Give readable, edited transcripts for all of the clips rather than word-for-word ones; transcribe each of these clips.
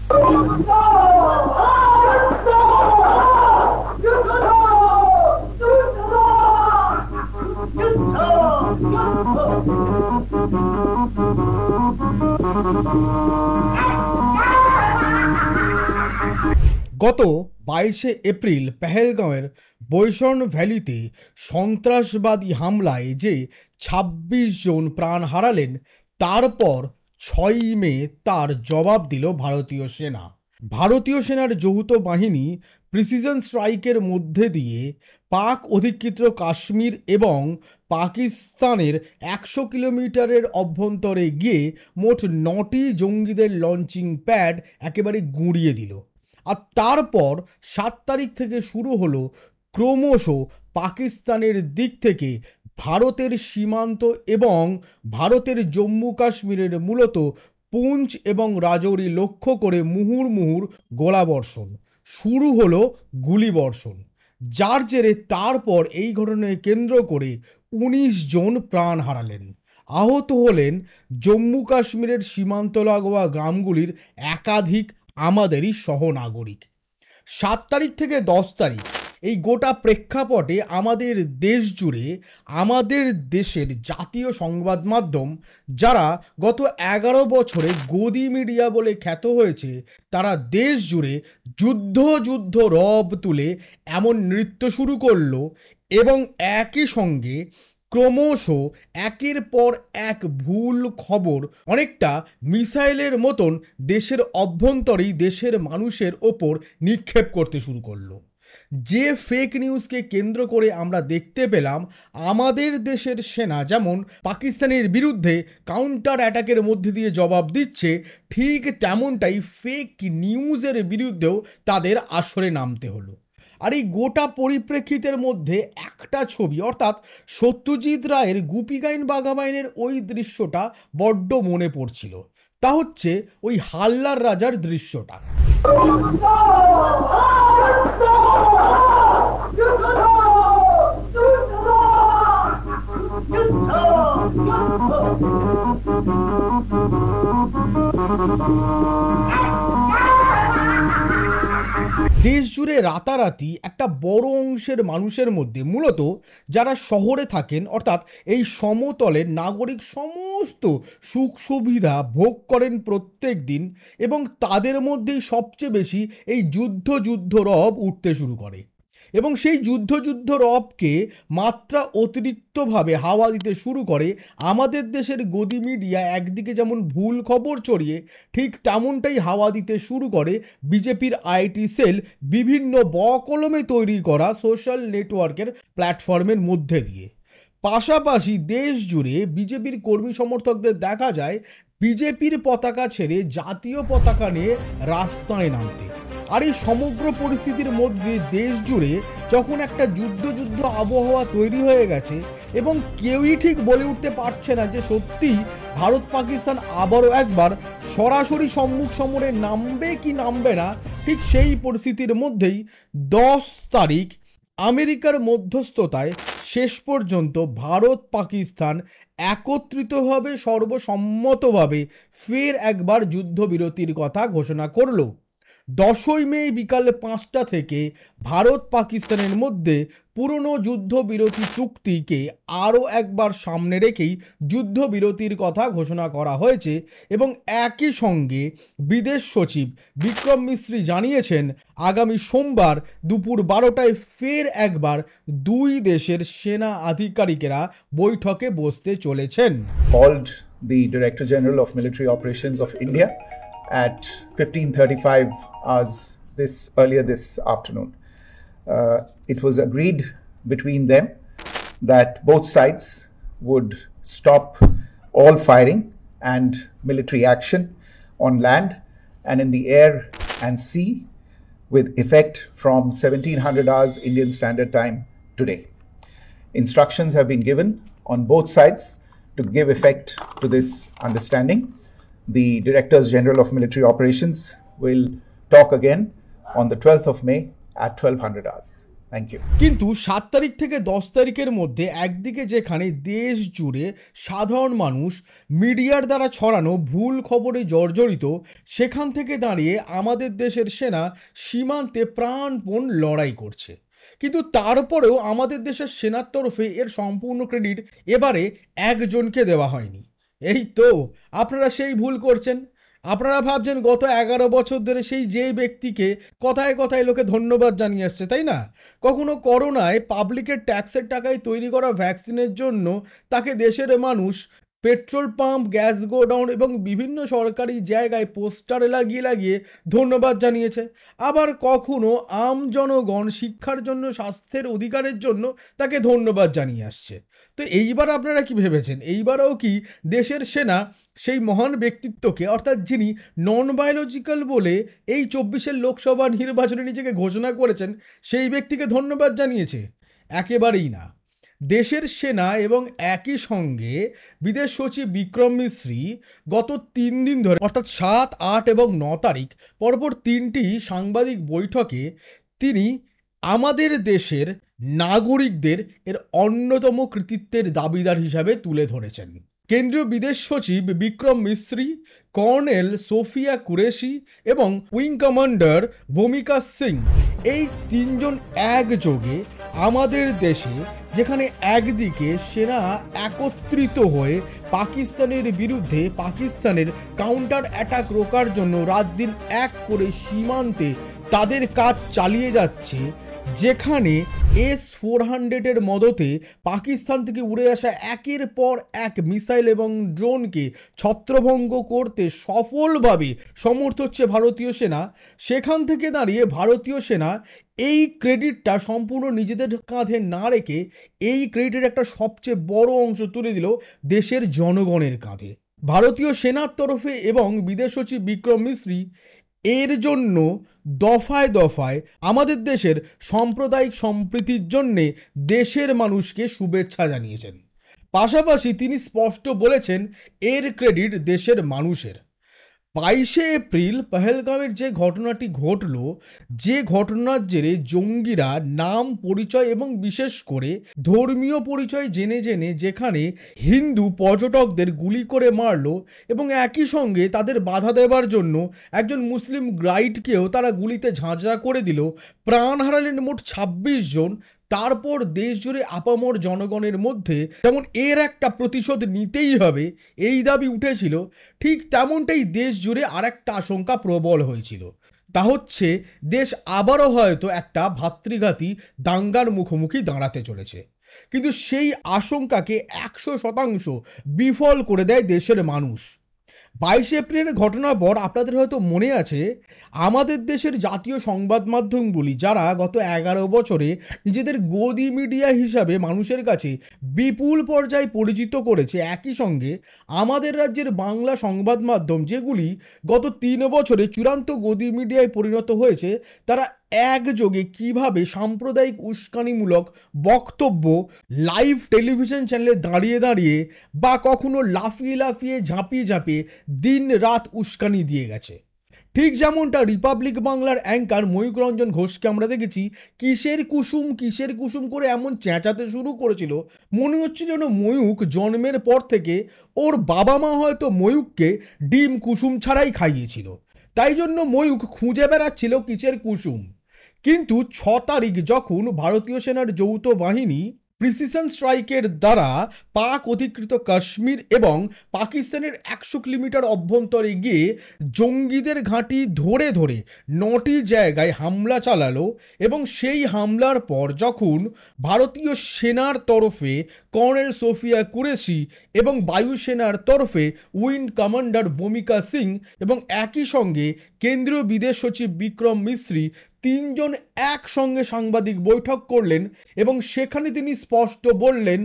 গত 22শে এপ্রিল পেহেলগাঁওয়ের বৈশন ভ্যালিতে সন্ত্রাসবাদী হামলায় যে ২৬ জন প্রাণ হারালেন, তারপর ৬ই মে তার জবাব দিল ভারতীয় সেনা। ভারতীয় সেনার যৌথ বাহিনী প্রিসিশন স্ট্রাইকের মধ্যে দিয়ে পাক অধিকৃত কাশ্মীর এবং পাকিস্তানের ১০০ কিলোমিটারের অভ্যন্তরে গিয়ে মোট ৯টি জঙ্গিদের লঞ্চিং প্যাড একেবারে গুঁড়িয়ে দিল। আর তারপর ৭ তারিখ থেকে শুরু হলো ক্রমশ পাকিস্তানের দিক থেকে ভারতের সীমান্ত এবং ভারতের জম্মু কাশ্মীরের মূলত পুঞ্চ এবং রাজৌরি লক্ষ্য করে মুহুর্মুহুর গোলাবর্ষণ শুরু হলো, গুলিবর্ষণ, যার জেরে তারপর এই ঘটনাকে কেন্দ্র করে ১৯ জন প্রাণ হারালেন। আহত হলেন জম্মু কাশ্মীরের সীমান্ত লাগোয়া গ্রামগুলির একাধিক আমাদেরই সহনাগরিক। ৭ তারিখ থেকে ১০ তারিখ এই গোটা প্রেক্ষাপটে আমাদের দেশ জুড়ে আমাদের দেশের জাতীয় সংবাদ মাধ্যম, যারা গত ১১ বছরে গদি মিডিয়া বলে খ্যাত হয়েছে, তারা দেশ জুড়ে যুদ্ধ রব তুলে এমন নৃত্য শুরু করলো এবং একই সঙ্গে ক্রমশ একের পর এক ভুল খবর অনেকটা মিসাইলের মতন দেশের অভ্যন্তরেই দেশের মানুষের ওপর নিক্ষেপ করতে শুরু করলো। যে ফেক নিউজকে কেন্দ্র করে আমরা দেখতে পেলাম আমাদের দেশের সেনা যেমন পাকিস্তানের বিরুদ্ধে কাউন্টার অ্যাটাকের মধ্যে দিয়ে জবাব দিচ্ছে, ঠিক তেমনটাই ফেক নিউজের বিরুদ্ধেও তাদের আসরে নামতে হলো। আর এই গোটা পরিপ্রেক্ষিতের মধ্যে একটা ছবি, অর্থাৎ সত্যজিৎ রায়ের গুপি গাইন বাঘা বাইনের ওই দৃশ্যটা বড্ড মনে পড়ছিল। তা হচ্ছে ওই হাল্লার রাজার দৃশ্যটা। দেশ জুড়ে রাতারাতি একটা বড় অংশের মানুষের মধ্যে, মূলত যারা শহরে থাকেন অর্থাৎ এই সমতলের নাগরিক, সমস্ত সুখ সুবিধা ভোগ করেন প্রত্যেক দিন, এবং তাদের মধ্যেই সবচেয়ে বেশি এই যুদ্ধ রব উঠতে শুরু করে এবং সেই যুদ্ধ রবকে মাত্রা অতিরিক্তভাবে হাওয়া দিতে শুরু করে আমাদের দেশের গদি মিডিয়া। একদিকে যেমন ভুল খবর ছড়িয়ে, ঠিক তেমনটাই হাওয়া দিতে শুরু করে বিজেপির আইটি সেল বিভিন্ন বকলমে তৈরি করা সোশ্যাল নেটওয়ার্কের প্ল্যাটফর্মের মধ্যে দিয়ে। পাশাপাশি দেশ জুড়ে বিজেপির কর্মী সমর্থকদের দেখা যায় বিজেপির পতাকা ছেড়ে জাতীয় পতাকা নিয়ে রাস্তায় নামতে। আর এই সমগ্র পরিস্থিতির মধ্যে দেশ জুড়ে যখন একটা যুদ্ধ আবহাওয়া তৈরি হয়ে গেছে এবং কেউই ঠিক বলে উঠতে পারছে না যে সত্যি ভারত পাকিস্তান আবারও একবার সরাসরি সম্মুখ সমরে নামবে কি নামবে না, ঠিক সেই পরিস্থিতির মধ্যেই ১০ তারিখ আমেরিকার মধ্যস্থতায় শেষ পর্যন্ত ভারত পাকিস্তান একত্রিতভাবে সর্বসম্মতভাবে ফের একবার যুদ্ধবিরতির কথা ঘোষণা করল। ১০ই মে বিকাল ৫টা থেকে ভারত পাকিস্তানের মধ্যে পুরনো যুদ্ধবিরতি চুক্তিকে আরও একবার সামনে রেখেই যুদ্ধবিরতির কথা ঘোষণা করা হয়েছে এবং একই সঙ্গে বিদেশ সচিব বিক্রম মিশ্রি জানিয়েছেন আগামী সোমবার দুপুর ১২টায় ফের একবার দুই দেশের সেনা আধিকারিকেরা বৈঠকে বসতে চলেছেন। Called the Director General of Military Operations of India at 15:35 hours earlier this afternoon. It was agreed between them that both sides would stop all firing and military action on land and in the air and sea with effect from 1700 hours Indian Standard Time today. Instructions have been given on both sides to give effect to this understanding. The Directors General of Military Operations will talk again on the 12th of May at 1200 hours. Thank you. কিন্তু 7 তারিখ থেকে 10 তারিখের মধ্যে একদিকে যেখানে দেশ জুড়ে সাধারণ মানুষ মিডিয়ার দ্বারা ছড়ানো ভুল খবরে জর্জরিত, সেখান থেকে দাঁড়িয়ে আমাদের দেশের সেনা সীমান্তে প্রাণপণ লড়াই করছে। কিন্তু তারপরেও আমাদের দেশের সেনার তরফে এর সম্পূর্ণ ক্রেডিট এবারে একজনকে দেওয়া হয়নি। এই তো আপনারা সেই ভুল করছেন। আপনারা ভাবছেন গত 11 বছর ধরে সেই যে ব্যক্তিকে কথায় কথায় লোকে ধন্যবাদ জানিয়ে আসছে, তাই না? কখনো করোনায় পাবলিকের ট্যাক্সের টাকায় তৈরি করা ভ্যাকসিনের জন্য তাকে দেশের মানুষ পেট্রোল পাম্প, গ্যাস গোডাউন এবং বিভিন্ন সরকারি জায়গায় পোস্টার লাগিয়ে লাগিয়ে ধন্যবাদ জানিয়েছে। আবার কখনো আম জনগণ শিক্ষার জন্য, স্বাস্থ্যের অধিকারের জন্য তাকে ধন্যবাদ জানিয়ে আসছে। তো এইবার আপনারা কি ভেবেছেন এইবারও কি দেশের সেনা সেই মহান ব্যক্তিত্বকে, অর্থাৎ যিনি নন বায়োলজিক্যাল বলে এই 24-এর লোকসভা নির্বাচনে নিজেকে ঘোষণা করেছেন, সেই ব্যক্তিকে ধন্যবাদ জানিয়েছে? একেবারেই না। দেশের সেনা এবং একই সঙ্গে বিদেশ সচিব বিক্রম মিশ্রি গত 3 দিন ধরে, অর্থাৎ 7, 8 এবং 9 তারিখ পরপর 3টি সাংবাদিক বৈঠকে তিনি আমাদের দেশের নাগরিকদের এর অন্যতম কৃতিত্বের দাবিদার হিসাবে তুলে ধরেছেন। কেন্দ্রীয় বিদেশ সচিব বিক্রম মিশ্রি, কর্নেল সোফিয়া কুরেশি এবং উইং কমান্ডার ভূমিকা সিং, এই 3 জন একযোগে আমাদের দেশে, যেখানে একদিকে সেনা একত্রিত হয়ে পাকিস্তানের বিরুদ্ধে পাকিস্তানের কাউন্টার অ্যাটাক রোকার জন্য রাত দিন এক করে সীমান্তে তাদের কাজ চালিয়ে যাচ্ছে, যেখানে S-400-এর মদতে পাকিস্তান থেকে উড়ে আসা একের পর এক মিসাইল এবং ড্রোনকে ছত্রভঙ্গ করতে সফলভাবে সমর্থ হচ্ছে ভারতীয় সেনা, সেখান থেকে দাঁড়িয়ে ভারতীয় সেনা এই ক্রেডিটটা সম্পূর্ণ নিজেদের কাঁধে না রেখে এই ক্রেডিটের একটা সবচেয়ে বড় অংশ তুলে দিল দেশের জনগণের কাঁধে। ভারতীয় সেনার তরফে এবং বিদেশ সচিব বিক্রম মিশ্রি এর জন্য দফায় দফায় আমাদের দেশের সাম্প্রদায়িক সম্প্রীতির জন্যে দেশের মানুষকে শুভেচ্ছা জানিয়েছেন। পাশাপাশি তিনি স্পষ্ট বলেছেন এর ক্রেডিট দেশের মানুষের। 22শে এপ্রিল পহেলগাঁওয়ের যে ঘটনাটি ঘটল, যে ঘটনার জেরে জঙ্গিরা নাম, পরিচয় এবং বিশেষ করে ধর্মীয় পরিচয় জেনে জেনে যেখানে হিন্দু পর্যটকদের গুলি করে মারল এবং একই সঙ্গে তাদের বাধা দেওয়ার জন্য একজন মুসলিম গাইডকেও তারা গুলিতে ঝাঁঝরা করে দিল, প্রাণ হারালেন মোট 26 জন। তারপর দেশ জুড়ে আপামর জনগণের মধ্যে যেমন এর একটা প্রতিশোধ নিতেই হবে এই দাবি উঠেছিল, ঠিক তেমনটাই দেশ জুড়ে আরেকটা আশঙ্কা প্রবল হয়েছিল। তা হচ্ছে দেশ আবারও হয়তো একটা ভাতৃঘাতী দাঙ্গার মুখোমুখি দাঁড়াতে চলেছে। কিন্তু সেই আশঙ্কাকে 100% বিফল করে দেয় দেশের মানুষ। 22শে এপ্রিলের ঘটনার পর আপনাদের হয়তো মনে আছে, আমাদের দেশের জাতীয় সংবাদ মাধ্যমগুলি যারা গত 11 বছরে নিজেদের গদি মিডিয়া হিসাবে মানুষের কাছে বিপুল পর্যায়ে পরিচিত করেছে, একই সঙ্গে আমাদের রাজ্যের বাংলা সংবাদ মাধ্যম যেগুলি গত 3 বছরে চূড়ান্ত গদি মিডিয়ায় পরিণত হয়েছে, তারা একযোগে কিভাবে সাম্প্রদায়িক উস্কানিমূলক বক্তব্য লাইভ টেলিভিশন চ্যানেলে দাঁড়িয়ে দাঁড়িয়ে বা কখনো লাফিয়ে লাফিয়ে ঝাঁপিয়ে ঝাঁপিয়ে দিন রাত উস্কানি দিয়ে গেছে। ঠিক যেমনটা রিপাবলিক বাংলার অ্যাঙ্কার ময়ূক রঞ্জন ঘোষকে আমরা দেখেছি কিসের কুসুম করে এমন চেঁচাতে শুরু করেছিল, মনে হচ্ছে যেন ময়ূক জন্মের পর থেকে ওর বাবা মা হয়তো ময়ূককে ডিম কুসুম ছাড়াই খাইয়েছিল, তাই জন্য ময়ূক খুঁজে বেড়াচ্ছিল কিসের কুসুম। কিন্তু 6 তারিখ যখন ভারতীয় সেনার যৌথ বাহিনী প্রিসিশন স্ট্রাইকের দ্বারা পাক অধিকৃত কাশ্মীর এবং পাকিস্তানের 100 কিলোমিটার অভ্যন্তরে গিয়ে জঙ্গিদের ঘাঁটি ধরে ধরে 9টি জায়গায় হামলা চালালো এবং সেই হামলার পর যখন ভারতীয় সেনার তরফে কর্নেল সোফিয়া কুরেশি এবং বায়ুসেনার তরফে উইং কমান্ডার ভূমিকা সিং এবং একই সঙ্গে কেন্দ্রীয় বিদেশ সচিব বিক্রম মিশ্রি 3 জন একসঙ্গে সাংবাদিক বৈঠক করলেন এবং সেখানে তিনি স্পষ্ট বললেন,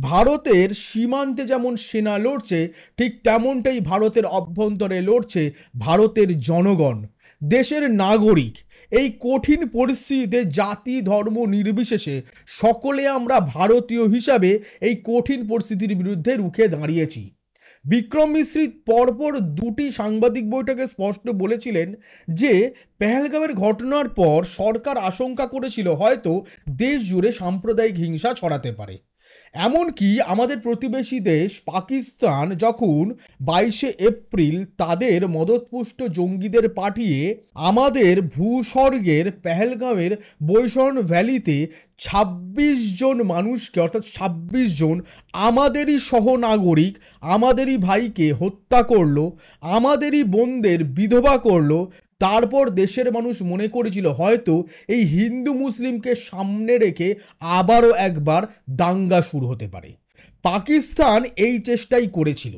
ভারতের সীমান্তে যেমন সেনা লড়ছে ঠিক তেমনটাই ভারতের অভ্যন্তরে লড়ছে ভারতের জনগণ, দেশের নাগরিক। এই কঠিন পরিস্থিতিতে জাতি ধর্ম নির্বিশেষে সকলে আমরা ভারতীয় হিসাবে এই কঠিন পরিস্থিতির বিরুদ্ধে রুখে দাঁড়িয়েছি। বিক্রম মিশ্রি পরপর দুটি সাংবাদিক বৈঠকে স্পষ্ট বলেছিলেন যে পেহেলগাঁওয়ের ঘটনার পর সরকার আশঙ্কা করেছিল হয়তো দেশ জুড়ে সাম্প্রদায়িক হিংসা ছড়াতে পারে। এমনকি আমাদের প্রতিবেশী দেশ পাকিস্তান যখন 22শে এপ্রিল তাদের মদতপুষ্ট জঙ্গিদের পাঠিয়ে আমাদের ভূস্বর্গের পেহেলগাঁওয়ের বৈশরণ ভ্যালিতে 26 জন মানুষকে, অর্থাৎ 26 জন আমাদেরই সহনাগরিক, আমাদেরই ভাইকে হত্যা করলো, আমাদেরই বোনদের বিধবা করলো, তারপর দেশের মানুষ মনে করেছিল হয়তো এই হিন্দু মুসলিমকে সামনে রেখে আবারও একবার দাঙ্গা শুরু হতে পারে। পাকিস্তান এই চেষ্টাই করেছিল,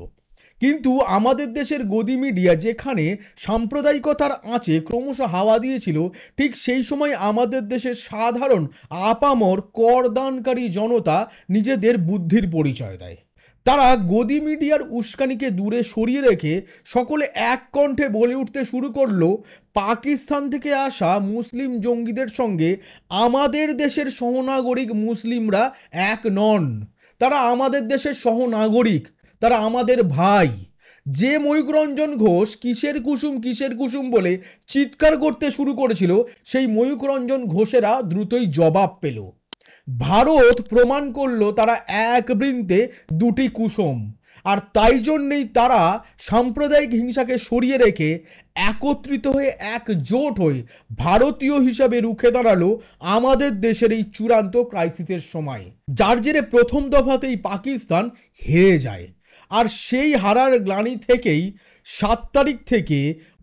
কিন্তু আমাদের দেশের গদি মিডিয়া যেখানে সাম্প্রদায়িকতার আঁচে ক্রমশ হাওয়া দিয়েছিল, ঠিক সেই সময় আমাদের দেশের সাধারণ আপামর করদানকারী জনতা নিজেদের বুদ্ধির পরিচয় দেয়। তারা গদি মিডিয়ার উস্কানিকে দূরে সরিয়ে রেখে সকলে এক কণ্ঠে বলে উঠতে শুরু করলো, পাকিস্তান থেকে আসা মুসলিম জঙ্গিদের সঙ্গে আমাদের দেশের সহনাগরিক মুসলিমরা এক নন, তারা আমাদের দেশের সহনাগরিক, তারা আমাদের ভাই। যে ময়ূক রঞ্জন ঘোষ কিসের কুসুম বলে চিৎকার করতে শুরু করেছিল, সেই ময়ূক রঞ্জন ঘোষেরা দ্রুতই জবাব পেল। ভারত প্রমাণ করলো তারা এক বৃন্তে দুটি কুসুম, আর তাই জন্যেই তারা সাম্প্রদায়িক হিংসাকে সরিয়ে রেখে একত্রিত হয়ে একজোট হয়ে ভারতীয় হিসাবে রুখে দাঁড়ালো আমাদের দেশের এই চূড়ান্ত ক্রাইসিসের সময়, যার জেরে প্রথম দফাতেই পাকিস্তান হেরে যায়। আর সেই হারার গ্লানি থেকেই 7 তারিখ থেকে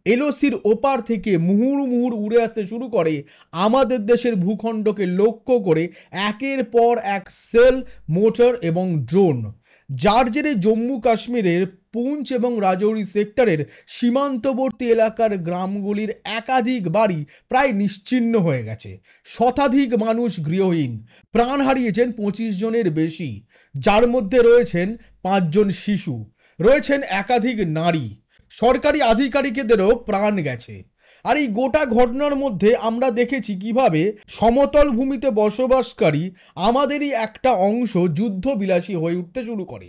এলওসির ওপার থেকে মুহুর্মুহুর উড়ে আসতে শুরু করে আমাদের দেশের ভূখণ্ডকে লক্ষ্য করে একের পর এক সেল, মোটর এবং ড্রোন, যার জেরে জম্মু কাশ্মীরের পুঞ্চ এবং রাজৌরি সেক্টরের সীমান্তবর্তী এলাকার গ্রামগুলির একাধিক বাড়ি প্রায় নিশ্চিহ্ন হয়ে গেছে। শতাধিক মানুষ গৃহহীন, প্রাণ হারিয়েছেন 25 জনের বেশি, যার মধ্যে রয়েছেন 5 জন শিশু, রয়েছেন একাধিক নারী, সরকারি আধিকারিকদেরও প্রাণ গেছে। আর এই গোটা ঘটনার মধ্যে আমরা দেখেছি কিভাবে সমতল ভূমিতে বসবাসকারী আমাদেরই একটা অংশ যুদ্ধ বিলাসী হয়ে উঠতে শুরু করে।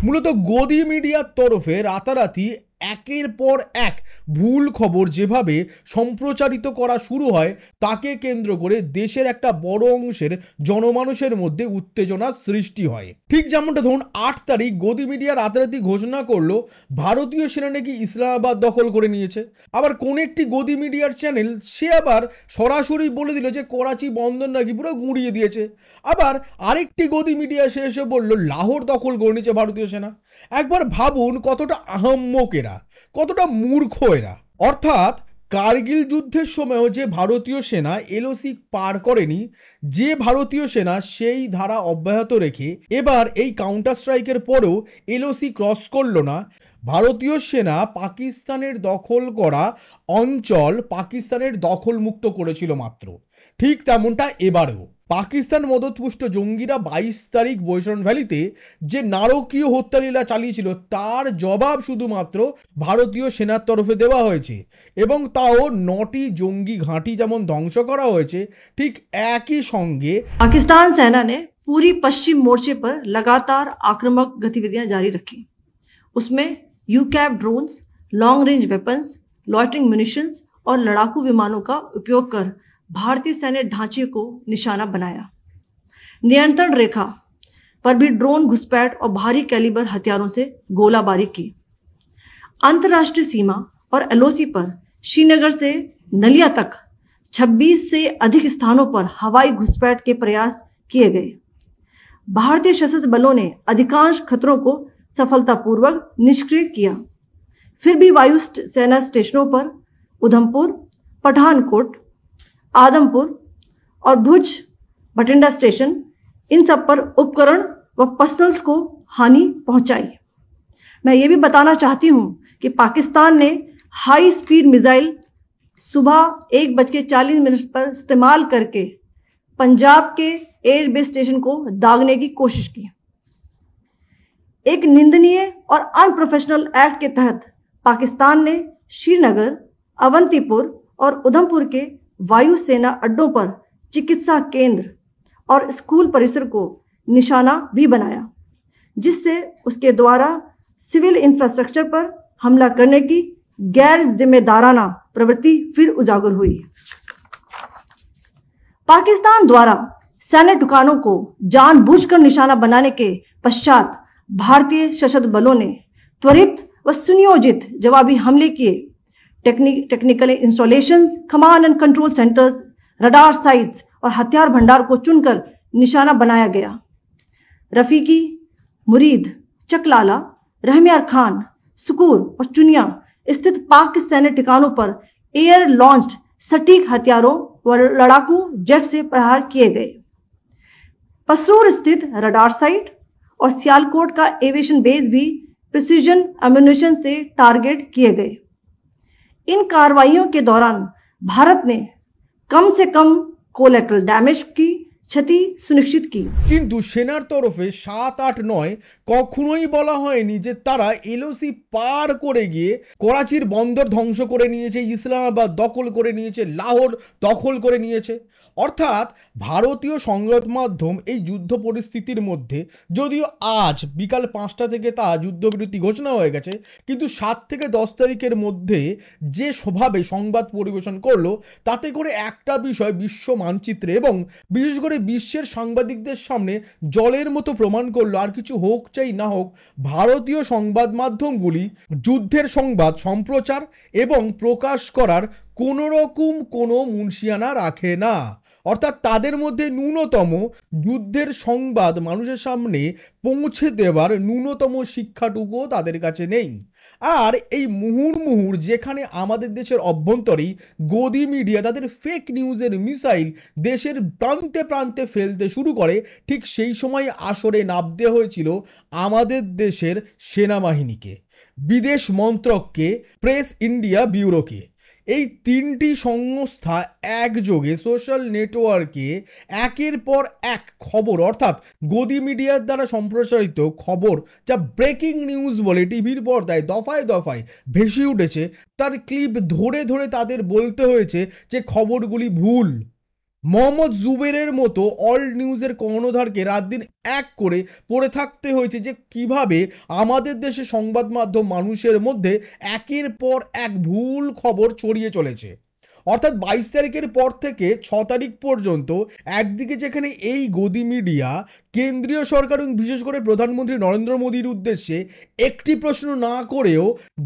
মূলত গদি মিডিয়ার তরফে রাতারাতি একের পর এক ভুল খবর যেভাবে সম্প্রচারিত করা শুরু হয়, তাকে কেন্দ্র করে দেশের একটা বড় অংশের জনমানুষের মধ্যে উত্তেজনা সৃষ্টি হয়। ঠিক যেমনটা ধরুন 8 তারিখ গদি মিডিয়া রাতারাতি ঘোষণা করলো ভারতীয় সেনা নাকি ইসলামাবাদ দখল করে নিয়েছে। আবার কোন একটি গদি মিডিয়ার চ্যানেল সে আবার সরাসরি বলে দিল যে করাচি বন্দর নাকি পুরো গুঁড়িয়ে দিয়েছে। আবার আরেকটি গদি মিডিয়া এসে বলল লাহোর দখল করে নিয়েছে ভারতীয় সেনা। একবার ভাবুন কতটা আহম্মক এরা, কতটা মূর্খ এরা। অর্থাৎ কার্গিল যুদ্ধের সময়ও যে ভারতীয় সেনা এলওসি পার করেনি, যে ভারতীয় সেনা সেই ধারা অব্যাহত রেখে এবার এই কাউন্টার স্ট্রাইকের পরেও এলওসি ক্রস করলো না, ভারতীয় সেনা পাকিস্তানের দখল করা অঞ্চল পাকিস্তানের দখলমুক্ত করেছিল মাত্র। ঠিক তেমনটা এবারেও পাকিস্তান মদতপুষ্ট জঙ্গিরা 22 তারিখ বৈশরণ ভ্যালিতে যে নারকীয় হত্যালীলা চালিয়েছিল তার জবাব শুধুমাত্র ভারতীয় সেনার তরফে দেওয়া হয়েছে, এবং তাও 9টি জঙ্গি ঘাঁটি যেমন ধ্বংস করা হয়েছে, ঠিক একই সঙ্গে पाकिस्तान सेना ने पूरी पश्चिम मोर्चे पर लगातार आक्रामक गतिविधियां जारी रखी। उसमें यूकैप drones, long range weapons, loitering munitions और लड़ाकू विमानों का उपयोग कर भारतीय सैन्य ढांचे को निशाना बनाया। नियंत्रण रेखा पर भी ड्रोन घुसपैठ और भारी कैलिबर हथियारों से गोलाबारी की। अंतर्राष्ट्रीय सीमा और एलओसी पर श्रीनगर से नलिया तक 26 से अधिक स्थानों पर हवाई घुसपैठ के प्रयास किए गए। भारतीय सशस्त्र बलों ने अधिकांश खतरों को सफलतापूर्वक निष्क्रिय किया। फिर भी वायु सेना स्टेशनों पर उधमपुर, पठानकोट, आदमपुर और भुज बठिंडा स्टेशन, इन सब पर उपकरण व पर्सनल्स को हानि पहुंचाई। मैं ये भी बताना चाहती हूं कि पाकिस्तान ने हाई स्पीड मिसाइल सुबह 1:40 पर इस्तेमाल करके पंजाब के एयरबेस स्टेशन को दागने की कोशिश की। एक निंदनीय और अनप्रोफेशनल एक्ट के तहत पाकिस्तान ने श्रीनगर, अवंतीपुर और उधमपुर के वायुसेना अड्डों पर चिकित्सा केंद्र और स्कूल परिसर को निशाना भी बनाया, जिससे उसके द्वारा सिविल इंफ्रास्ट्रक्चर पर हमला करने की गैर जिम्मेदाराना प्रवृत्ति फिर उजागर हुई। पाकिस्तान द्वारा सैन्य ठिकानों को जानबूझकर निशाना बनाने के पश्चात भारतीय सशस्त्र बलों ने त्वरित व सुनियोजित जवाबी हमले किए। Technical installations, command and control centres, radar sites और हथियार भंडार को चुनकर निशाना बनाया गया। रफीकी, मुरीद, चकलाला, रहमियार खान, सुकूर और चुनिया स्थित पाक के सैन्य ठिकानों पर एयर लॉन्च्ड सटीक हथियारों व लड़ाकू जेट से प्रहार किए गए। पसरूर स्थित रडार साइट और सियालकोट का एविएशन बेस भी प्रिसीजन एम्यूनिशन से टारगेट किए गए। इन कार्रवाइयों के दौरान भारत ने कम से कम कोलैटरल डैमेज की क्षति सुनिश्चित की। কিন্তু সেনার তরফে 7, 8, 9 কখনোই বলা হয়নি যে তারা এলওসি পার করে গিয়ে করাচির বন্দর ধ্বংস করে নিয়েছে, ইসলামাবাদ দখল করে নিয়েছে, লাহোর দখল করে নিয়েছে। অর্থাৎ ভারতীয় সংবাদ মাধ্যম এই যুদ্ধ পরিস্থিতির মধ্যে, যদিও আজ বিকাল 5টা থেকে তা যুদ্ধবিরতি ঘোষণা হয়ে গেছে, কিন্তু 7 থেকে 10 তারিখের মধ্যে যে স্বভাবে সংবাদ পরিবেশন করলো, তাতে করে একটা বিষয় বিশ্ব মানচিত্রে এবং বিশেষ করে বিশ্বের সাংবাদিকদের সামনে জলের মতো প্রমাণ করলো, আর কিছু হোক চাই না হোক ভারতীয় সংবাদ মাধ্যমগুলি যুদ্ধের সংবাদ সম্প্রচার এবং প্রকাশ করার কোনো রকম কোনো মুনশিয়ানা রাখে না। অর্থাৎ তাদের মধ্যে ন্যূনতম যুদ্ধের সংবাদ মানুষের সামনে পৌঁছে দেওয়ার ন্যূনতম শিক্ষাটুকুও তাদের কাছে নেই। আর এই মুহুর্মুহুর যেখানে আমাদের দেশের অভ্যন্তরেই গদি মিডিয়া তাদের ফেক নিউজের মিসাইল দেশের প্রান্তে প্রান্তে ফেলতে শুরু করে, ঠিক সেই সময় আসরে নামতে হয়েছিল আমাদের দেশের সেনাবাহিনীকে, বিদেশ মন্ত্রককে, প্রেস ইন্ডিয়া ব্যুরোকে। এই তিনটি সংস্থা একযোগে সোশ্যাল নেটওয়ার্কে একের পর এক খবর, অর্থাৎ গদি মিডিয়ার দ্বারা সম্প্রচারিত খবর, যা ব্রেকিং নিউজ বলে টিভির পর্দায় দফায় দফায় ভেসে উঠেছে, তার ক্লিপ ধরে ধরে তাদের বলতে হয়েছে যে খবরগুলি ভুল। মোহাম্মদ জুবেরের মতো অল্ড নিউজের কর্ণধারকে রাত দিন এক করে পড়ে থাকতে হয়েছে যে কিভাবে আমাদের দেশে সংবাদ মাধ্যম মানুষের মধ্যে একের পর এক ভুল খবর ছড়িয়ে চলেছে। অর্থাৎ 22 তারিখের পর থেকে 6 তারিখ পর্যন্ত একদিকে যেখানে এই গদি মিডিয়া কেন্দ্রীয় সরকার এবং বিশেষ করে প্রধানমন্ত্রী নরেন্দ্র মোদীর উদ্দেশ্যে একটি প্রশ্ন না করেও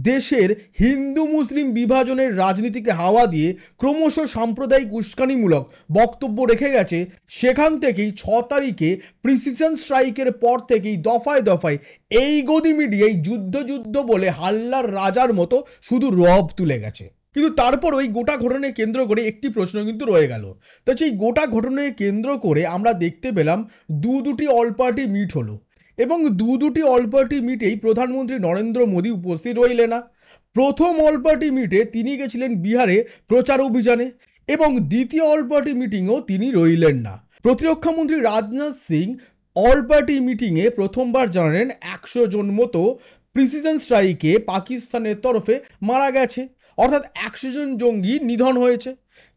দেশের হিন্দু মুসলিম বিভাজনের রাজনীতিকে হাওয়া দিয়ে ক্রমশ সাম্প্রদায়িক উস্কানিমূলক বক্তব্য রেখে গেছে, সেখান থেকেই 6 তারিখে প্রিসিশন স্ট্রাইকের পর থেকেই দফায় দফায় এই গদি মিডিয়ায় যুদ্ধ যুদ্ধ বলে হাল্লার রাজার মতো শুধু রব তুলে গেছে। কিন্তু তারপর ওই গোটা ঘটনাকে কেন্দ্র করে একটি প্রশ্ন কিন্তু রয়ে গেল। তো সেই গোটা ঘটনাকে কেন্দ্র করে আমরা দেখতে পেলাম দুটি অল পার্টি মিট হলো, এবং দুটি অল পার্টি মিটেই প্রধানমন্ত্রী নরেন্দ্র মোদী উপস্থিত রইলেন না। প্রথম অল পার্টি মিটে তিনি গেছিলেন বিহারে প্রচার অভিযানে, এবং দ্বিতীয় অল পার্টি মিটিংও তিনি রইলেন না। প্রতিরক্ষামন্ত্রী রাজনাথ সিং অল পার্টি মিটিংয়ে প্রথমবার জানালেন 100 জন মতো প্রিসিশন স্ট্রাইকে পাকিস্তানের তরফে মারা গেছে, অর্থাৎ 100 জন জঙ্গি নিধন হয়েছে।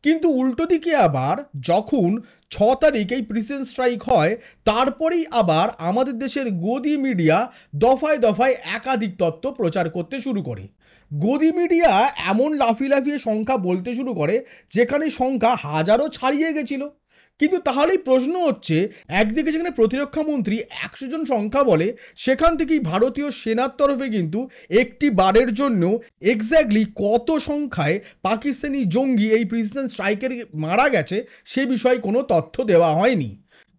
কিন্তু উল্টো দিকে আবার যখন 6 তারিখ এই প্রিসিশন স্ট্রাইক হয়, তারপরেই আবার আমাদের দেশের গদি মিডিয়া দফায় দফায় একাধিক তথ্য প্রচার করতে শুরু করে। গদি মিডিয়া এমন লাফিয়ে লাফিয়ে সংখ্যা বলতে শুরু করে যেখানে সংখ্যা হাজারও ছাড়িয়ে গেছিল। কিন্তু তাহলেই প্রশ্ন হচ্ছে, একদিকে যেখানে প্রতিরক্ষা মন্ত্রী 100 জন সংখ্যা বলে, সেখান থেকেই ভারতীয় সেনার তরফে কিন্তু একটি বারের জন্য এক্স্যাক্টলি কত সংখ্যায় পাকিস্তানি জঙ্গি এই প্রিসিশন স্ট্রাইকের মারা গেছে সে বিষয়ে কোনো তথ্য দেওয়া হয়নি।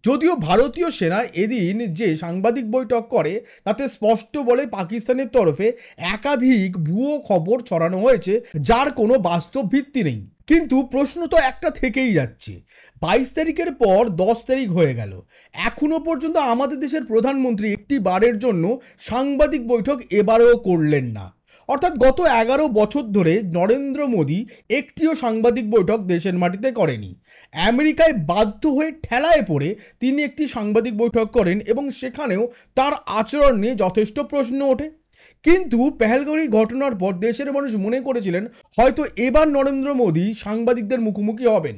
যদিও ভারতীয় সেনা এদিন যে সাংবাদিক বৈঠক করে তাতে স্পষ্ট বলে পাকিস্তানের তরফে একাধিক ভুয়ো খবর ছড়ানো হয়েছে যার কোনো বাস্তব ভিত্তি নেই। কিন্তু প্রশ্ন তো একটা থেকেই যাচ্ছে, 22 তারিখের পর 10 তারিখ হয়ে গেল, এখনো পর্যন্ত আমাদের দেশের প্রধানমন্ত্রী একটি বারের জন্য সাংবাদিক বৈঠক এবারেও করলেন না। অর্থাৎ গত 11 বছর ধরে নরেন্দ্র মোদী একটিও সাংবাদিক বৈঠক দেশের মাটিতে করেনি। আমেরিকায় বাধ্য হয়ে ঠেলায় পড়ে তিনি একটি সাংবাদিক বৈঠক করেন এবং সেখানেও তার আচরণ নিয়ে যথেষ্ট প্রশ্ন ওঠে। কিন্তু পেহেলগাঁওয়ের ঘটনার পর দেশের মানুষ মনে করেছিলেন হয়তো এবার নরেন্দ্র মোদী সাংবাদিকদের মুখোমুখি হবেন,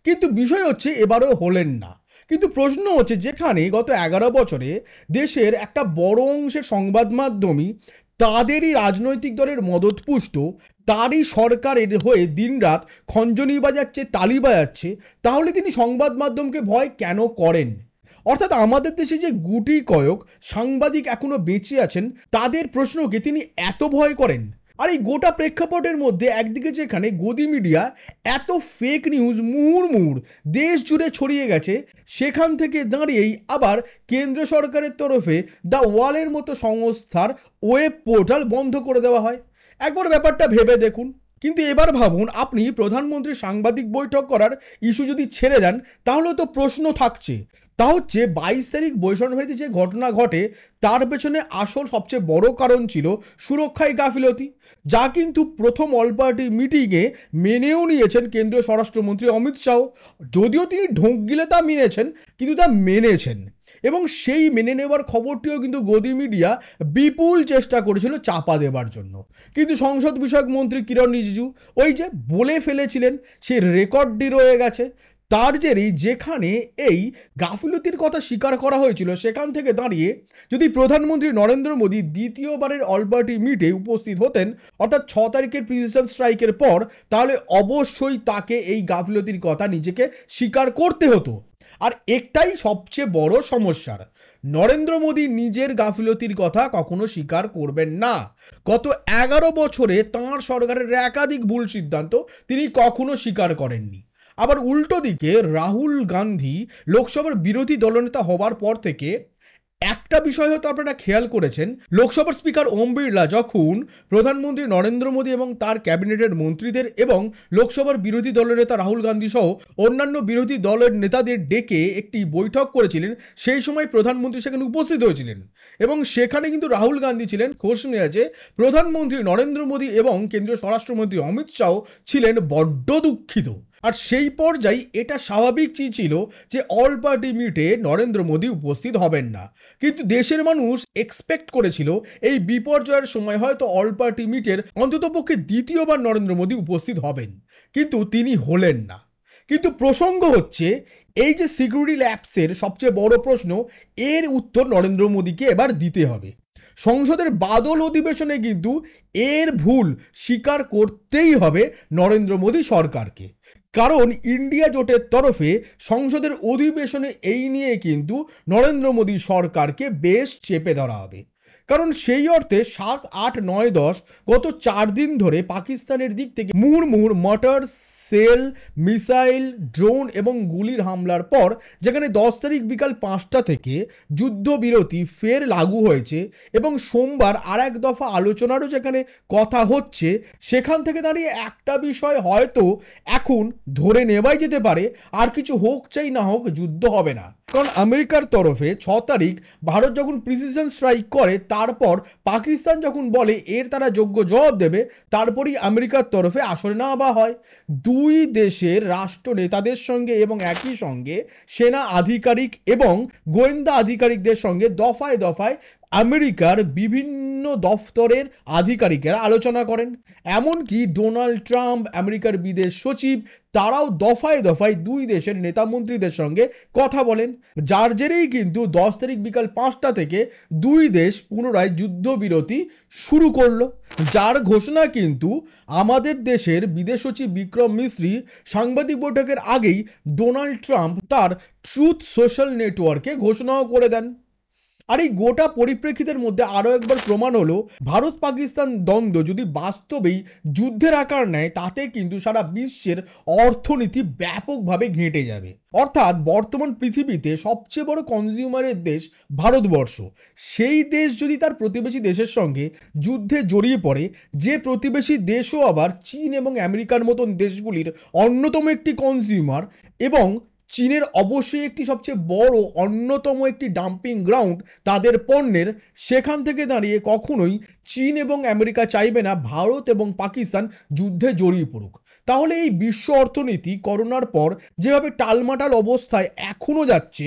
কিন্তু বিষয় হচ্ছে এবারও হলেন না। কিন্তু প্রশ্ন হচ্ছে, যেখানে গত 11 বছরে দেশের একটা বড় অংশের সংবাদ মাধ্যমই তাদেরই রাজনৈতিক দলের মদতপুষ্ট, তারই সরকারের হয়ে দিনরাত খঞ্জনি বাজাচ্ছে, তালি বাজাচ্ছে, তাহলে তিনি সংবাদ মাধ্যমকে ভয় কেন করেন? অর্থাৎ আমাদের দেশে যে গুটি কয়েক সাংবাদিক এখনো বেঁচে আছেন, তাদের প্রশ্নকে তিনি এত ভয় করেন। আর এই গোটা প্রেক্ষাপটের মধ্যে একদিকে যেখানে গদি মিডিয়া এত ফেক নিউজ মুহুর্মুহুর দেশ জুড়ে ছড়িয়ে গেছে, সেখান থেকে দাঁড়িয়েই আবার কেন্দ্র সরকারের তরফে দ্য ওয়ালের মতো সংস্থার ওয়েব পোর্টাল বন্ধ করে দেওয়া হয়। একবার ব্যাপারটা ভেবে দেখুন। কিন্তু এবার ভাবুন, আপনি প্রধানমন্ত্রী সাংবাদিক বৈঠক করার ইস্যু যদি ছেড়ে দেন, তাহলে তো প্রশ্ন থাকছে। তা হচ্ছে 22 তারিখ বৈষম্যবিরোধী যে ঘটনা ঘটে, তার পেছনে আসল সবচেয়ে বড় কারণ ছিল সুরক্ষায় গাফিলতি, যা কিন্তু প্রথম অল পার্টি মিটিংয়ে মেনেও নিয়েছেন কেন্দ্রীয় স্বরাষ্ট্রমন্ত্রী অমিত শাহ। যদিও তিনি ঢোক গিলে তা মেনেছেন, কিন্তু তা মেনেছেন। এবং সেই মেনে নেওয়ার খবরটিও কিন্তু গদি মিডিয়া বিপুল চেষ্টা করেছিল চাপা দেবার জন্য। কিন্তু সংসদ বিষয়ক মন্ত্রী কিরণ রিজিজু ওই যে বলে ফেলেছিলেন, সেই রেকর্ডটি রয়ে গেছে। তার জেরেই যেখানে এই গাফিলতির কথা স্বীকার করা হয়েছিল, সেখান থেকে দাঁড়িয়ে যদি প্রধানমন্ত্রী নরেন্দ্র মোদী দ্বিতীয়বারের অল পার্টি মিটে উপস্থিত হতেন, অর্থাৎ 6 তারিখের প্রিসিশন স্ট্রাইকের পর, তাহলে অবশ্যই তাকে এই গাফিলতির কথা নিজেকে স্বীকার করতে হতো। আর একটাই সবচেয়ে বড় সমস্যার, নরেন্দ্র মোদী নিজের গাফিলতির কথা কখনো স্বীকার করবেন না। গত 11 বছরে তাঁর সরকারের একাধিক ভুল সিদ্ধান্ত তিনি কখনো স্বীকার করেননি। আবার উল্টো দিকে রাহুল গান্ধী লোকসভার বিরোধী দলনেতা হবার পর থেকে একটা বিষয় হয়তো আপনারা খেয়াল করেছেন, লোকসভার স্পিকার ওম বিড়লা যখন প্রধানমন্ত্রী নরেন্দ্র মোদী এবং তার ক্যাবিনেটের মন্ত্রীদের এবং লোকসভার বিরোধী দলের নেতা রাহুল গান্ধী সহ অন্যান্য বিরোধী দলের নেতাদের ডেকে একটি বৈঠক করেছিলেন, সেই সময় প্রধানমন্ত্রী সেখানে উপস্থিত হয়েছিলেন এবং সেখানে কিন্তু রাহুল গান্ধী ছিলেন খোশ মেজাজে, প্রধানমন্ত্রী নরেন্দ্র মোদী এবং কেন্দ্রীয় স্বরাষ্ট্রমন্ত্রী অমিত শাহ ছিলেন বড্ড দুঃখিত। আর সেই পর্যায়ে এটা স্বাভাবিক ছিল যে অল পার্টি মিটে নরেন্দ্র মোদী উপস্থিত হবেন না। কিন্তু দেশের মানুষ এক্সপেক্ট করেছিল এই বিপর্যয়ের সময় হয়তো অল পার্টি মিটের অন্ততপক্ষে দ্বিতীয়বার নরেন্দ্র মোদী উপস্থিত হবেন, কিন্তু তিনি হলেন না। কিন্তু প্রসঙ্গ হচ্ছে, এই যে সিকিউরিটি ল্যাপসের সবচেয়ে বড় প্রশ্ন, এর উত্তর নরেন্দ্র মোদীকে এবার দিতে হবে। সংসদের বাদল অধিবেশনে কিন্তু এর ভুল স্বীকার করতেই হবে নরেন্দ্র মোদী সরকারকে, কারণ ইন্ডিয়া জোটের তরফে সংসদের অধিবেশনে এই নিয়ে কিন্তু নরেন্দ্র মোদী সরকারকে বেশ চেপে ধরা হবে। কারণ সেই অর্থে 7, 8, 9, 10 গত 4 দিন ধরে পাকিস্তানের দিক থেকে মুহুর্মুহুর মর্টার, সেল, মিসাইল, ড্রোন এবং গুলির হামলার পর, যেখানে 10 তারিখ বিকাল 5টা থেকে যুদ্ধবিরতি ফের লাগু হয়েছে এবং সোমবার আর এক দফা আলোচনারও যেখানে কথা হচ্ছে, সেখান থেকে দাঁড়িয়ে একটা বিষয় হয়তো এখন ধরে নেওয়াই যেতে পারে, আর কিছু হোক চাই না হোক যুদ্ধ হবে না। কারণ আমেরিকার তরফে 6 তারিখ ভারত যখন প্রিসিশন স্ট্রাইক করে, তারপর পাকিস্তান যখন বলে এর তারা যোগ্য জবাব দেবে, তারপরই আমেরিকার তরফে আসরে নেওয়া হয়। দুই দেশের রাষ্ট্র নেতাদের সঙ্গে এবং একই সঙ্গে সেনা আধিকারিক এবং গোয়েন্দা আধিকারিকদের সঙ্গে দফায় দফায় আমেরিকার বিভিন্ন দফতরের আধিকারিকেরা আলোচনা করেন। এমনকি ডোনাল্ড ট্রাম্প, আমেরিকার বিদেশ সচিব, তারাও দফায় দফায় দুই দেশের নেতামন্ত্রীদের সঙ্গে কথা বলেন, যার জেরেই কিন্তু 10 তারিখ বিকাল 5টা থেকে দুই দেশ পুনরায় যুদ্ধবিরতি শুরু করলো, যার ঘোষণা কিন্তু আমাদের দেশের বিদেশ সচিব বিক্রম মিশ্রি সাংবাদিক বৈঠকের আগেই ডোনাল্ড ট্রাম্প তার ট্রুথ সোশ্যাল নেটওয়ার্কে ঘোষণাও করে দেন। আর এই গোটা পরিপ্রেক্ষিতের মধ্যে আরও একবার প্রমাণ হলো, ভারত পাকিস্তান দ্বন্দ্ব যদি বাস্তবেই যুদ্ধের আকার নেয়, তাতে কিন্তু সারা বিশ্বের অর্থনীতি ব্যাপকভাবে ঘেঁটে যাবে। অর্থাৎ বর্তমান পৃথিবীতে সবচেয়ে বড় কনজিউমারের দেশ ভারতবর্ষ, সেই দেশ যদি তার প্রতিবেশী দেশের সঙ্গে যুদ্ধে জড়িয়ে পড়ে, যে প্রতিবেশী দেশও আবার চীন এবং আমেরিকার মতন দেশগুলির অন্যতম একটি কনজিউমার, এবং চীনের অবশ্যই একটি সবচেয়ে বড় অন্যতম একটি ডাম্পিং গ্রাউন্ড তাদের পণ্যের, সেখান থেকে দাঁড়িয়ে কখনোই চীন এবং আমেরিকা চাইবে না ভারত এবং পাকিস্তান যুদ্ধে জড়িয়ে পড়ুক। তাহলে এই বিশ্ব অর্থনীতি করোনার পর যেভাবে টালমাটাল অবস্থায় এখনও যাচ্ছে,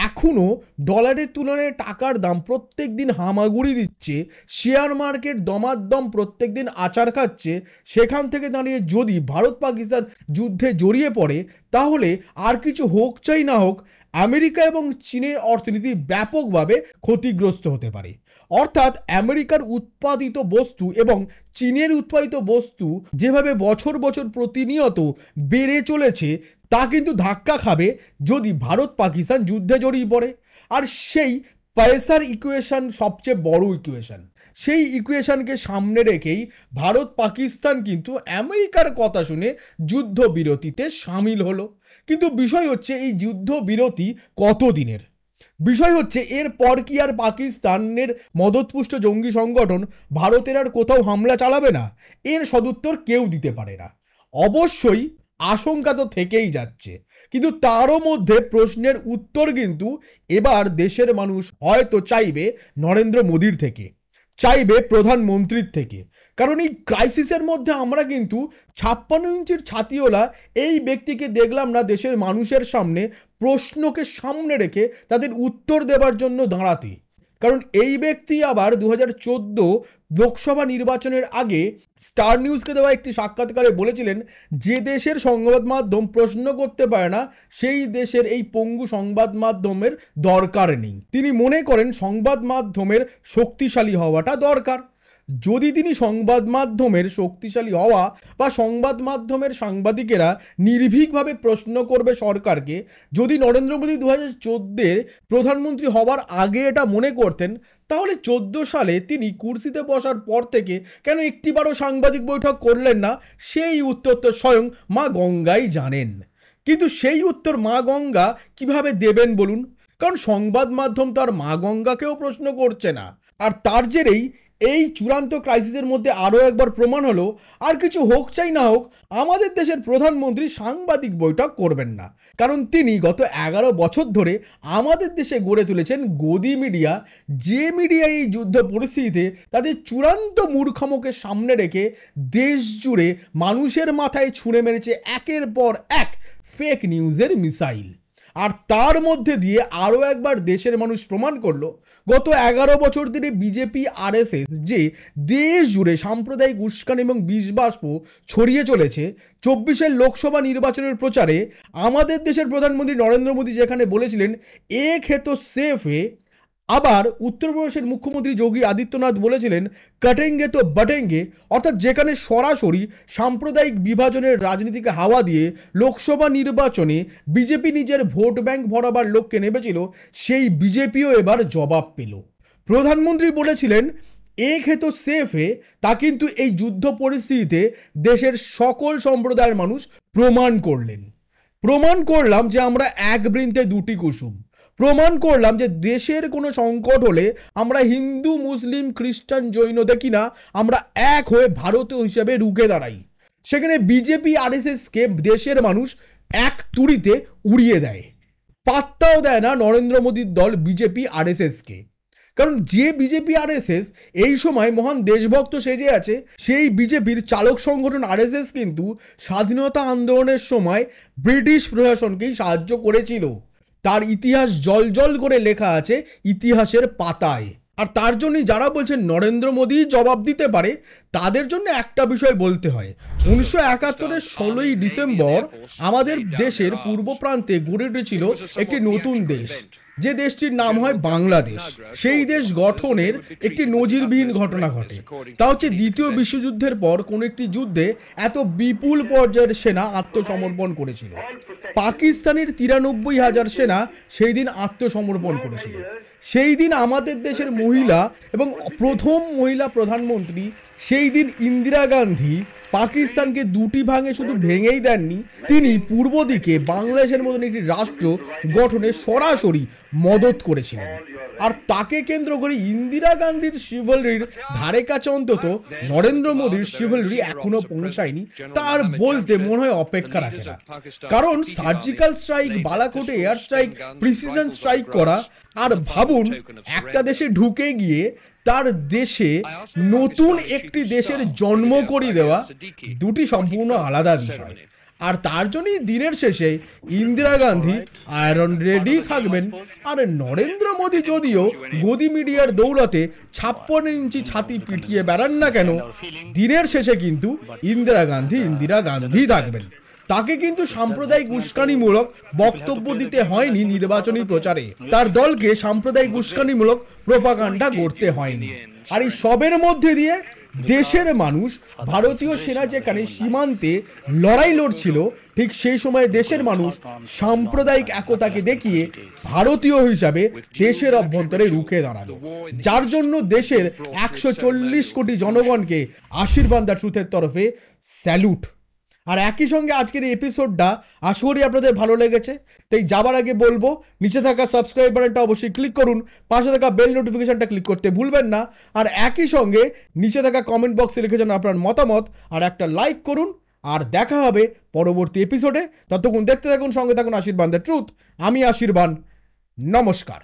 এখনও ডলারের তুলনায় টাকার দাম প্রত্যেক দিন হামাগুড়ি দিচ্ছে, শেয়ার মার্কেট দমাদ্দম প্রত্যেক দিন আচার খাচ্ছে, সেখান থেকে দাঁড়িয়ে যদি ভারত পাকিস্তান যুদ্ধে জড়িয়ে পড়ে তাহলে আর কিছু হোক চাই না হোক আমেরিকা এবং চীনের অর্থনীতি ব্যাপকভাবে ক্ষতিগ্রস্ত হতে পারে। অর্থাৎ আমেরিকার উৎপাদিত বস্তু এবং চীনের উৎপাদিত বস্তু যেভাবে বছর বছর প্রতিনিয়ত বেড়ে চলেছে তা কিন্তু ধাক্কা খাবে যদি ভারত পাকিস্তান যুদ্ধে জড়িয়ে পড়ে। আর সেই পয়সার ইকুয়েশন সবচেয়ে বড় ইকুয়েশন, সেই ইকুয়েশনকে সামনে রেখেই ভারত পাকিস্তান কিন্তু আমেরিকার কথা শুনে যুদ্ধবিরতিতে সামিল হলো। কিন্তু বিষয় হচ্ছে এই যুদ্ধবিরতি কতদিনের? বিষয় হচ্ছে এরপর কি আর পাকিস্তানের মদতপুষ্ট জঙ্গি সংগঠন ভারতের আর কোথাও হামলা চালাবে না? এর সদুত্তর কেউ দিতে পারে না। অবশ্যই আশঙ্কা তো থেকেই যাচ্ছে, কিন্তু তারও মধ্যে প্রশ্নের উত্তর কিন্তু এবার দেশের মানুষ হয়তো চাইবে নরেন্দ্র মোদীর থেকে, চাইবে প্রধানমন্ত্রীর থেকে। কারণ এই ক্রাইসিসের মধ্যে আমরা কিন্তু 56 ইঞ্চির ছাতিওলা এই ব্যক্তিকে দেখলাম না দেশের মানুষের সামনে প্রশ্নকে সামনে রেখে তাদের উত্তর দেবার জন্য দাঁড়াতে। কারণ এই ব্যক্তি আবার 2014 লোকসভা নির্বাচনের আগে স্টার নিউজকে দেওয়া একটি সাক্ষাৎকারে বলেছিলেন, যে দেশের সংবাদ মাধ্যম প্রশ্ন করতে পারে না সেই দেশের এই পঙ্গু সংবাদ মাধ্যমের দরকার নেই। তিনি মনে করেন সংবাদ মাধ্যমের শক্তিশালী হওয়াটা দরকার। যদি তিনি সংবাদ মাধ্যমের শক্তিশালী হওয়া বা সংবাদ মাধ্যমের সাংবাদিকেরা নির্ভীকভাবে প্রশ্ন করবে সরকারকে, যদি নরেন্দ্র মোদী 2014 প্রধানমন্ত্রী হওয়ার আগে এটা মনে করতেন, তাহলে 14 সালে তিনি কুর্সিতে বসার পর থেকে কেন একটিবারও সাংবাদিক বৈঠক করলেন না? সেই উত্তর তো স্বয়ং মা গঙ্গাই জানেন। কিন্তু সেই উত্তর মা গঙ্গা কিভাবে দেবেন বলুন? কারণ সংবাদ মাধ্যম তো আর মা গঙ্গাকেও প্রশ্ন করছে না। আর তার জেরেই এই চূড়ান্ত ক্রাইসিসের মধ্যে আরও একবার প্রমাণ হলো, আর কিছু হোক চাই না হোক আমাদের দেশের প্রধানমন্ত্রী সাংবাদিক বৈঠক করবেন না। কারণ তিনি গত 11 বছর ধরে আমাদের দেশে গড়ে তুলেছেন গদি মিডিয়া, যে মিডিয়া এই যুদ্ধ পরিস্থিতিতে তাদের চূড়ান্ত মূর্খামোকে সামনে রেখে দেশ জুড়ে মানুষের মাথায় ছুঁড়ে মেরেছে একের পর এক ফেক নিউজের মিসাইল। আর তার মধ্যে দিয়ে আরও একবার দেশের মানুষ প্রমাণ করলো গত 11 বছর ধরে বিজেপি আরএসএস যে দেশ জুড়ে সাম্প্রদায়িক উস্কানি এবং বিষবাষ্প ছড়িয়ে চলেছে। 24 লোকসভা নির্বাচনের প্রচারে আমাদের দেশের প্রধানমন্ত্রী নরেন্দ্র মোদী যেখানে বলেছিলেন এক হে তো সেফ হে, আবার উত্তরপ্রদেশের মুখ্যমন্ত্রী যোগী আদিত্যনাথ বলেছিলেন কাটেঙ্গে তো বটেঙ্গে। অর্থাৎ যেখানে সরাসরি সাম্প্রদায়িক বিভাজনের রাজনীতিকে হাওয়া দিয়ে লোকসভা নির্বাচনে বিজেপি নিজের ভোট ব্যাংক ভরাবার লক্ষ্যে নেমেছিল, সেই বিজেপিও এবার জবাব পেল। প্রধানমন্ত্রী বলেছিলেন এক হে তো সেফ হে, তা কিন্তু এই যুদ্ধ পরিস্থিতিতে দেশের সকল সম্প্রদায়ের মানুষ প্রমাণ করলেন। প্রমাণ করলাম যে আমরা এক বৃন্তে দুটি কুসুম। প্রমাণ করলাম যে দেশের কোনো সংকট হলে আমরা হিন্দু মুসলিম খ্রিস্টান জৈন দেখি না, আমরা এক হয়ে ভারতীয় হিসেবে রুখে দাঁড়াই। সেখানে বিজেপি আরএসএসকে দেশের মানুষ এক তুড়িতে উড়িয়ে দেয়, পাত্তাও দেয় না নরেন্দ্র মোদীর দল বিজেপি আরএসএসকে। কারণ যে বিজেপি আরএসএস এই সময় মহান দেশভক্ত সেজে আছে, সেই বিজেপির চালক সংগঠন আরএসএস কিন্তু স্বাধীনতা আন্দোলনের সময় ব্রিটিশ প্রশাসনকেই সাহায্য করেছিল। তার ইতিহাস জল করে লেখা আছে ইতিহাসের পাতায়। আর তার জন্যই যারা বলছেন নরেন্দ্র মোদী জবাব দিতে পারে, তাদের জন্য একটা বিষয় বলতে হয়। 1971 16ই ডিসেম্বর আমাদের দেশের পূর্ব প্রান্তে গড়ে উঠেছিল একটি নতুন দেশ, যে দেশটির নাম হয় বাংলাদেশ। সেই দেশ গঠনের একটি নজিরবিহীন ঘটনা ঘটে। তা হচ্ছে দ্বিতীয় বিশ্বযুদ্ধের পর কোন একটি যুদ্ধে এত বিপুল পর্যায়ের সেনা আত্মসমর্পণ করেছিল। পাকিস্তানের 93,000 সেনা সেই দিন আত্মসমর্পণ করেছিল। সেই দিন আমাদের দেশের মহিলা এবং প্রথম মহিলা প্রধানমন্ত্রী সেই দিন ইন্দিরা গান্ধী পাকিস্তানকে দুটি ভাগে শুধু ভেঙেই দেননি, তিনি পূর্ব দিকে বাংলাদেশের মতন একটি রাষ্ট্র গঠনে সরাসরি মদত করেছিলেন। আর তাকে কেন্দ্র করে ইন্দিরা গান্ধীর শিভলরির ধারে কাছে অন্তত নরেন্দ্র মোদীর শিভলরি এখনো পৌঁছায়নি, তার বলতে মনে হয় অপেক্ষা রাখে না। কারণ সার্জিক্যাল স্ট্রাইক, বালাকোটে এয়ার স্ট্রাইক, প্রিসিশন স্ট্রাইক করা, আর ভাবুন একটা দেশে ঢুকে গিয়ে তার দেশে নতুন একটি দেশের জন্ম করিয়ে দেওয়া, দুটি সম্পূর্ণ আলাদা বিষয়। আর তার জন্যই দিনের শেষে ইন্দিরা গান্ধী আয়রন রেডি থাকবেন, আর নরেন্দ্র মোদী যদিও গদি মিডিয়ার দৌলতে 56 ইঞ্চি ছাতি পিটিয়ে বেড়ান না কেন, দিনের শেষে কিন্তু ইন্দিরা গান্ধী থাকবেন। তাকে কিন্তু সাম্প্রদায়িক উস্কানিমূলক বক্তব্য দিতে হয়নি নির্বাচনী প্রচারে, তার দলকে সাম্প্রদায়িক উস্কানিমূলক প্রোপাগান্ডা করতে হয়নি। আর এই সবের মধ্যে দিয়ে দেশের মানুষ, ভারতীয় সেনা যেখানে সীমান্তে লড়াই লড়ছিল, ঠিক সেই সময় দেশের মানুষ সাম্প্রদায়িক একতাকে দেখিয়ে ভারতীয় হিসাবে দেশের অভ্যন্তরে রুখে দাঁড়ালো, যার জন্য দেশের 140 কোটি জনগণকে আশীর্বাদ দ্য ট্রুথের তরফে স্যালুট। আর একই সঙ্গে আজকের এই এপিসোডটা আশা করি আপনাদের ভালো লেগেছে। তাই যাবার আগে বলবো, নিচে থাকা সাবস্ক্রাইব বাটনটা অবশ্যই ক্লিক করুন, পাশে থাকা বেল নোটিফিকেশনটা ক্লিক করতে ভুলবেন না। আর একই সঙ্গে নিচে থাকা কমেন্ট বক্সে লিখে যান আপনার মতামত, আর একটা লাইক করুন। আর দেখা হবে পরবর্তী এপিসোডে। ততক্ষণ দেখতে থাকুন, সঙ্গে থাকুন আশীর্বাদ দ্য ট্রুথ। আমি আশীর্বাদ, নমস্কার।